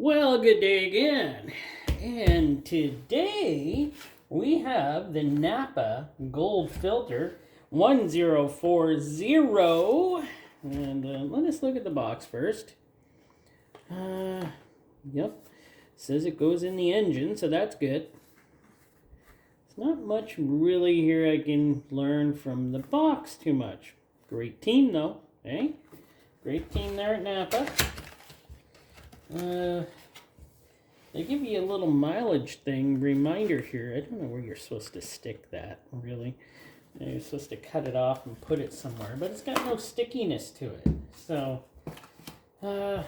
Well, good day again. And today we have the Napa Gold filter 1040. And let us look at the box first. Yep. Says it goes in the engine, so that's good. It's not much really here I can learn from the box too much. Great team though, eh? Great team there at Napa. They give you a little mileage thing reminder here. I don't know where you're supposed to stick that, really. You're supposed to cut it off and put it somewhere, but it's got no stickiness to it. So, and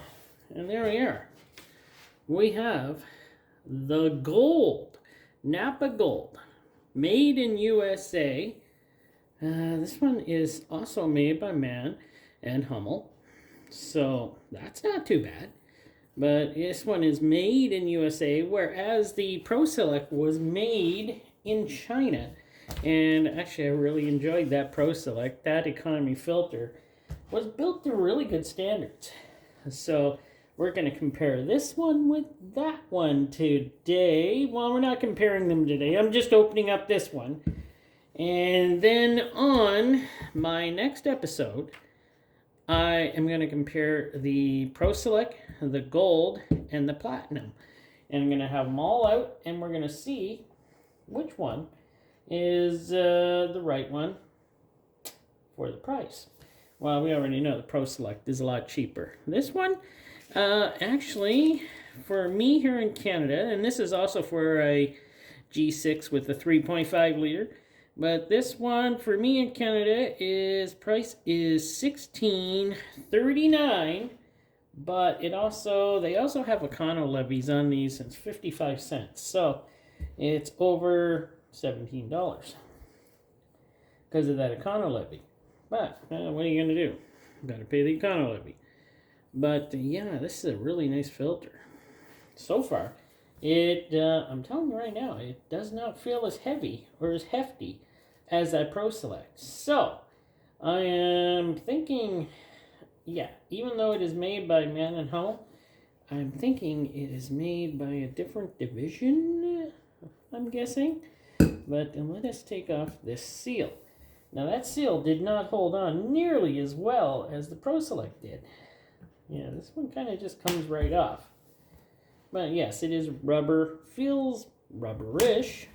there we are. We have the Gold, Napa Gold, made in USA. This one is also made by Mann and Hummel, so that's not too bad. But this one is made in USA, whereas the ProSelect was made in China. And actually, I really enjoyed that ProSelect. That economy filter was built to really good standards. So we're going to compare this one with that one today. Well, we're not comparing them today. I'm just opening up this one. And then on my next episode, I am going to compare the ProSelect, the Gold, and the Platinum. And I'm going to have them all out, and we're going to see which one is the right one for the price. Well, we already know the ProSelect is a lot cheaper. This one, actually, for me here in Canada, and this is also for a G6 with a 3.5 liter, but this one for me in Canada price is $16.39, but they also have econo levies on these. It's 55 cents, so it's over $17 because of that econo levy. But what are you gonna do? You gotta pay the econo levy. But yeah, this is a really nice filter. So far, I'm telling you right now, it does not feel as heavy or as hefty as that ProSelect. So, I am thinking, yeah, even though it is made by Mann and Hummel, I'm thinking it is made by a different division, I'm guessing. But let us take off this seal. Now, that seal did not hold on nearly as well as the ProSelect did. Yeah, this one kind of just comes right off. But yes, it is rubber, feels rubberish.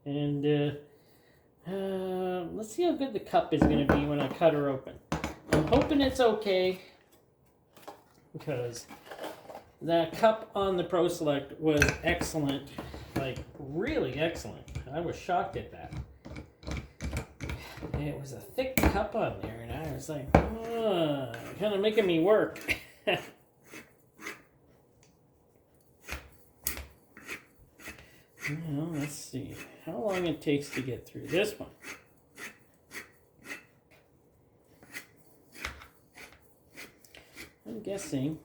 And let's see how good the cup is going to be when I cut her open. I'm hoping it's okay, because that cup on the ProSelect was excellent, like really excellent. I was shocked at that. It was a thick cup on there, and I was like, kind of making me work. Well, let's see how long it takes to get through this one. I'm guessing,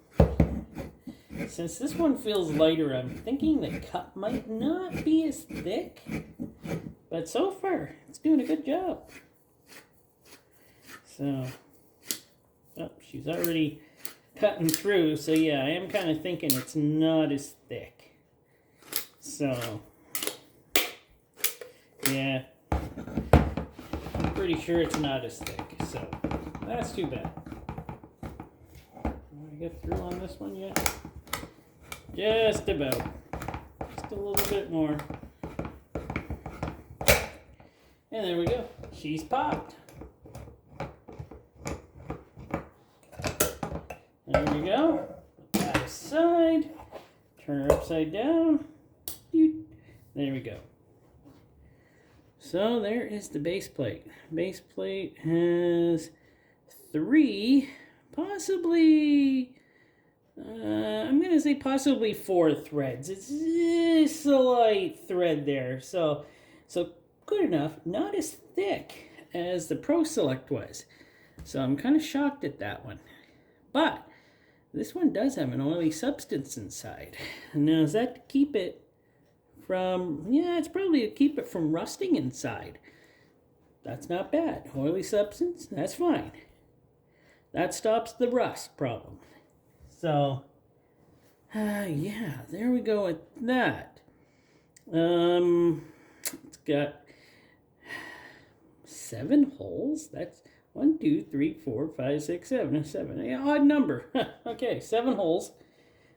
since this one feels lighter, I'm thinking the cup might not be as thick, but so far it's doing a good job. So, she's already cutting through, so yeah, I am kind of thinking it's not as thick. So, yeah, I'm pretty sure it's not as thick, so that's too bad. Did I get through on this one yet? Just about. Just a little bit more. And there we go. She's popped. There we go. Put that aside. Turn her upside down. There we go. So there is the base plate. Base plate has 3, possibly, I'm going to say possibly 4 threads. It's a slight thread there. So good enough. Not as thick as the ProSelect was. So I'm kind of shocked at that one. But this one does have an oily substance inside. Now, is that to keep it from, yeah, it's probably to keep it from rusting inside. That's not bad. Oily substance, that's fine. That stops the rust problem. So, Yeah, there we go with that. It's got 7 holes. That's 1, 2, 3, 4, 5, 6, 7. 7. Yeah, odd number. Okay, 7 holes.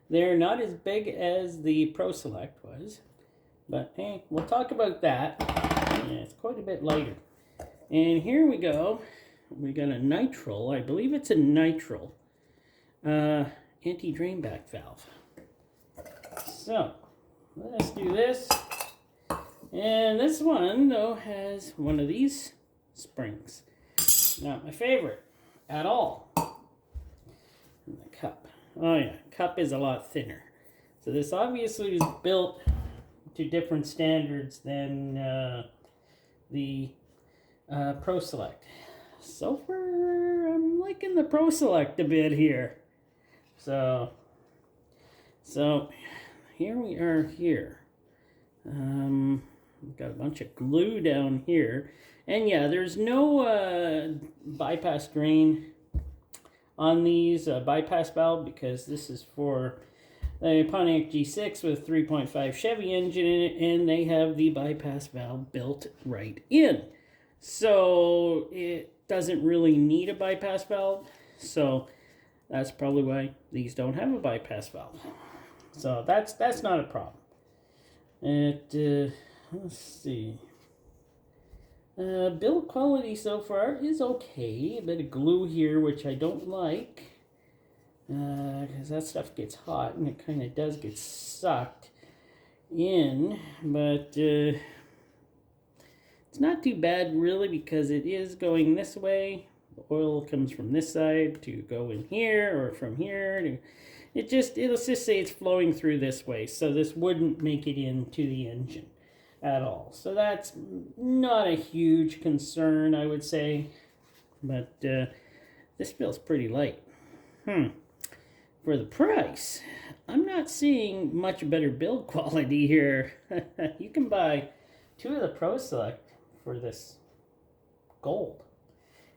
They're not as big as the ProSelect was, but hey, we'll talk about that. Yeah, it's quite a bit lighter. And here we go. We got a nitrile. I believe it's a nitrile anti-drain back valve. So let's do this. And this one, though, has one of these springs. Not my favorite at all. And the cup. Oh yeah, cup is a lot thinner. So this obviously is built to different standards than the ProSelect. So far, I'm liking the ProSelect a bit here. So here we are here. We've got a bunch of glue down here. And yeah, there's no bypass drain on these bypass valve, because this is for the Pontiac G6 with 3.5 Chevy engine in it, and they have the bypass valve built right in. So it doesn't really need a bypass valve. So that's probably why these don't have a bypass valve. So that's not a problem. Let's see. Build quality so far is okay. A bit of glue here, which I don't like, because that stuff gets hot and it kind of does get sucked in. But it's not too bad really, because it is going this way. The oil comes from this side to go in here, or from here to. Let's just say it's flowing through this way, so this wouldn't make it into the engine at all. So that's not a huge concern, I would say, but this feels pretty light. For the price, I'm not seeing much better build quality here. You can buy 2 of the ProSelect for this gold,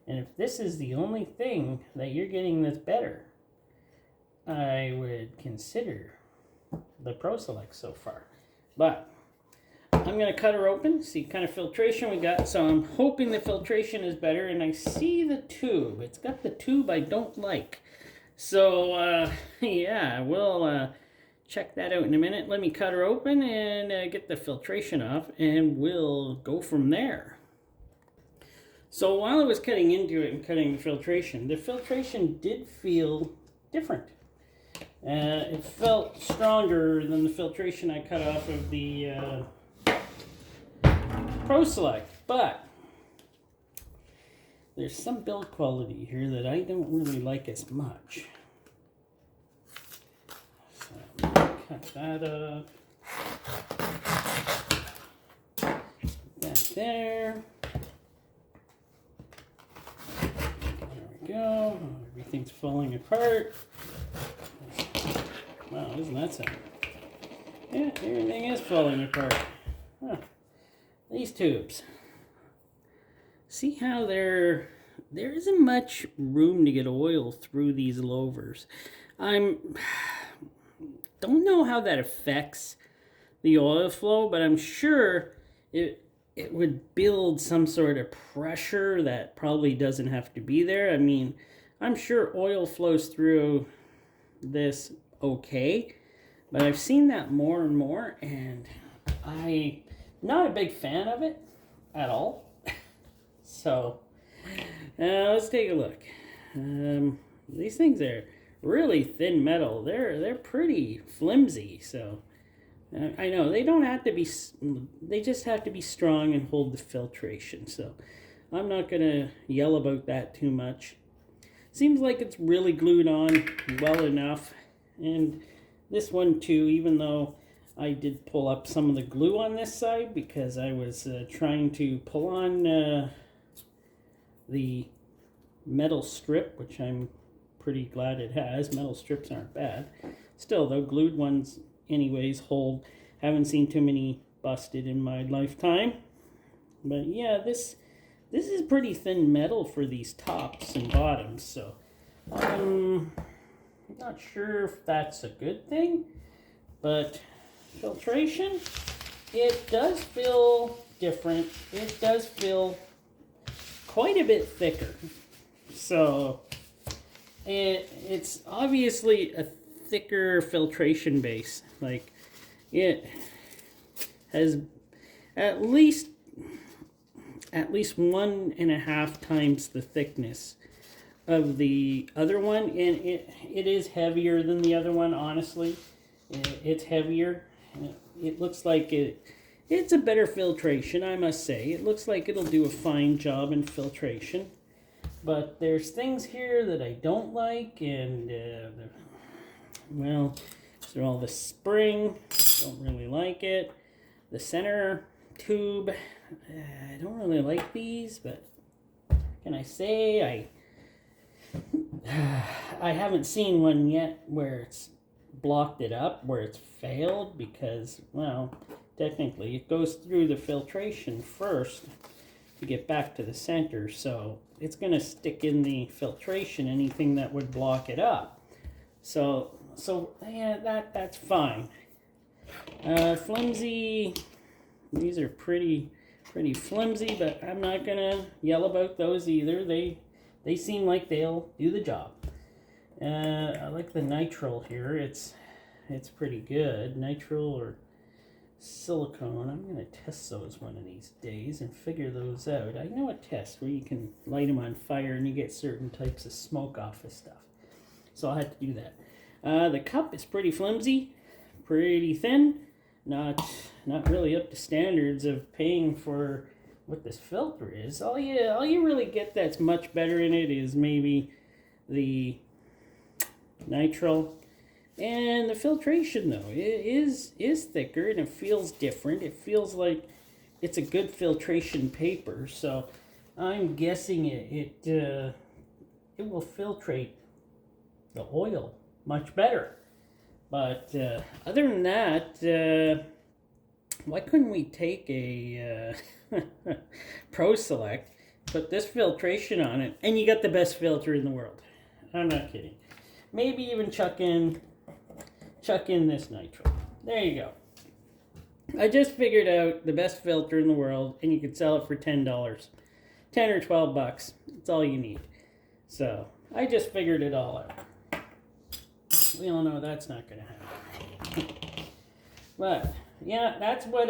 and if this is the only thing that you're getting that's better, I would consider the ProSelect so far. But I'm going to cut her open, see what kind of filtration we got. So I'm hoping the filtration is better, and I see the tube. It's got the tube I don't like. So, yeah, we'll check that out in a minute. Let me cut her open and get the filtration off, and we'll go from there. So while I was cutting into it and cutting the filtration did feel different. It felt stronger than the filtration I cut off of the ProSelect, but there's some build quality here that I don't really like as much. So I'm going to cut that up. Put that there. There we go. Everything's falling apart. Wow, isn't that something? Yeah, everything is falling apart. Huh. These tubes. See how there isn't much room to get oil through these louvers. Don't know how that affects the oil flow, but I'm sure it would build some sort of pressure that probably doesn't have to be there. I mean, I'm sure oil flows through this okay, but I've seen that more and more, and I'm not a big fan of it at all. So let's take a look. These things are really thin metal. They're pretty flimsy. So I know they don't have to be. They just have to be strong and hold the filtration. So I'm not gonna yell about that too much. Seems like it's really glued on well enough. And this one too, even though I did pull up some of the glue on this side because I was trying to pull on the metal strip, which I'm pretty glad it has. Metal strips aren't bad. Still though, glued ones anyways hold. Haven't seen too many busted in my lifetime. But yeah, this is pretty thin metal for these tops and bottoms. So Not sure if that's a good thing, but filtration, it does feel different. It does feel quite a bit thicker. So it's obviously a thicker filtration base. Like, it has at least 1.5 times the thickness of the other one, and it is heavier than the other one. Honestly, it's heavier. It looks like it's a better filtration, I must say. It looks like it'll do a fine job in filtration, but there's things here that I don't like, and well, so all the spring, don't really like it. The center tube, I don't really like these, but what can I say? I haven't seen one yet where it's blocked it up, where it's failed, because, well, technically it goes through the filtration first to get back to the center, so it's going to stick in the filtration, anything that would block it up. So yeah, that's fine. Flimsy, these are pretty flimsy, but I'm not gonna yell about those either. They seem like they'll do the job. I like the nitrile here. It's pretty good. Nitrile or silicone. I'm gonna test those one of these days and figure those out. I know a test where you can light them on fire and you get certain types of smoke off of stuff. So I'll have to do that. The cup is pretty flimsy, pretty thin. Not really up to standards of paying for what this filter is. All you really get that's much better in it is maybe the nitrile, and the filtration though it is thicker and it feels different. It feels like it's a good filtration paper, so I'm guessing it will filtrate the oil much better. But other than that, why couldn't we take a ProSelect, put this filtration on it, and you got the best filter in the world? I'm not kidding. Maybe even chuck in this nitrile. There you go. I just figured out the best filter in the world, and you could sell it for $10, $10 or $12. That's all you need. So I just figured it all out. We all know that's not going to happen. But yeah, that's what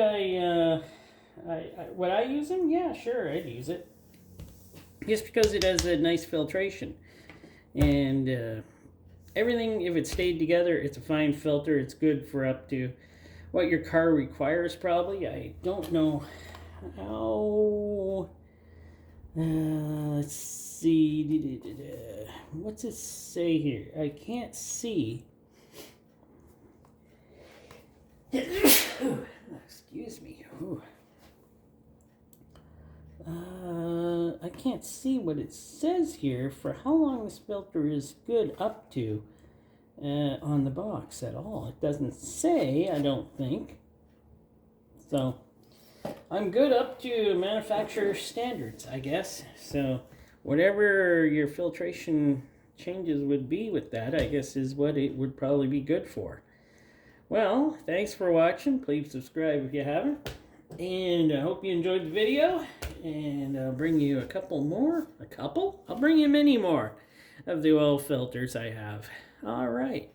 would I use them? Yeah, sure, I'd use it. Just because it has a nice filtration. And everything, if it stayed together, it's a fine filter. It's good for up to what your car requires, probably. I don't know how. Let's see. What's it say here? I can't see. Excuse me. I can't see what it says here for how long this filter is good up to on the box at all. It doesn't say, I don't think. So I'm good up to manufacturer standards, I guess. So whatever your filtration changes would be with that, I guess, is what it would probably be good for. Well, thanks for watching. Please subscribe if you haven't. And I hope you enjoyed the video. And I'll bring you a couple more. I'll bring you many more of the oil filters I have. All right.